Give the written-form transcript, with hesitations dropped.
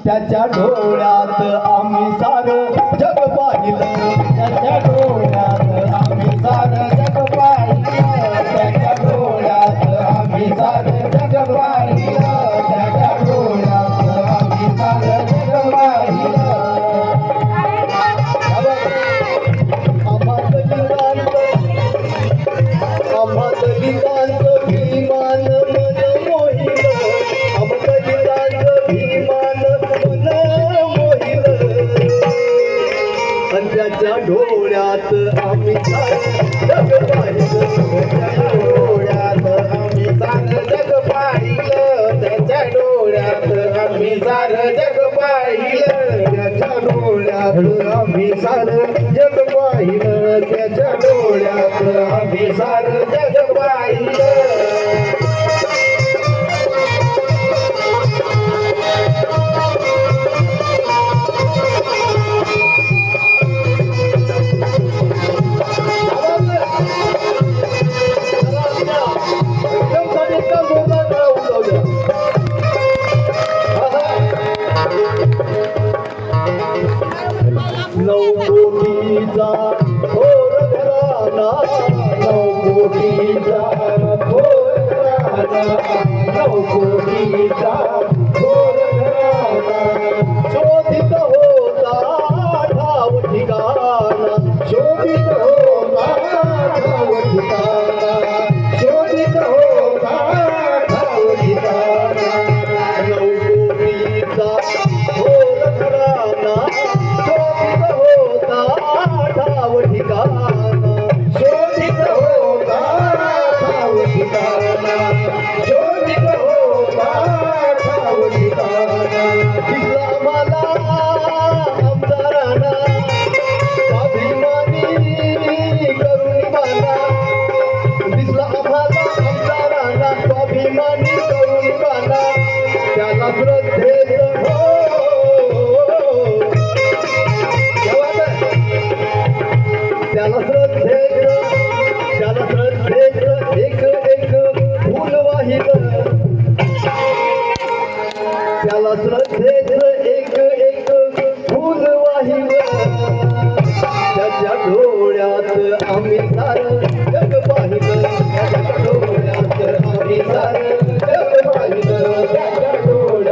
त्याच्या डोळ्यात आम्ही सारं जग पाहिलं, त्याच्या डोळ्यात आम्ही सारं जग पाहिलं, त्याच्या डोळ्यात आम्ही सारं जग पाहिलं, त्याच्या डोळ्यात आम्ही सारं जग पाहिलं. आम्हात गीतांचं भीमान मन मोहिलं, आम्हात गीतांचं भीमान मन मोहिलं. आणि त्याच्या डोळ्यात आम्ही जग पाहिलं, त्याच्या डोळ्यात आम्ही सारं जग पाहिलं, त्याच्या डोळ्यात आम्ही सारं जग पाहिलं, त्याच्या डोळ्यात आम्ही सारं जग पाहिलं, त्याच्या डोळ्यात आम्ही सारं जग पाहिलं. नवकोटीचा थोर घराणा, नवकोटीचा थोर घराणा, नवकोटीचा थोर घराणा. शोधित होता ठाव ठिकाणा, शोधित होता ठाव ठिकाणा, शोधित होता ठाव ठिकाणा. नवकोटीचा थोर घराणा, ठाव ठिकाणा, शोधित होता ठाव ठिकाणा, शोधित होता ठाव ठिकाणा. दिसला मला आमचा राणा, स्वाभिमानी करुणी बाणा, दिसला आम्हाला आमचा राणा, स्वाभिमानी करुणी बाणा. त्याला श्रद्धेचं त्याला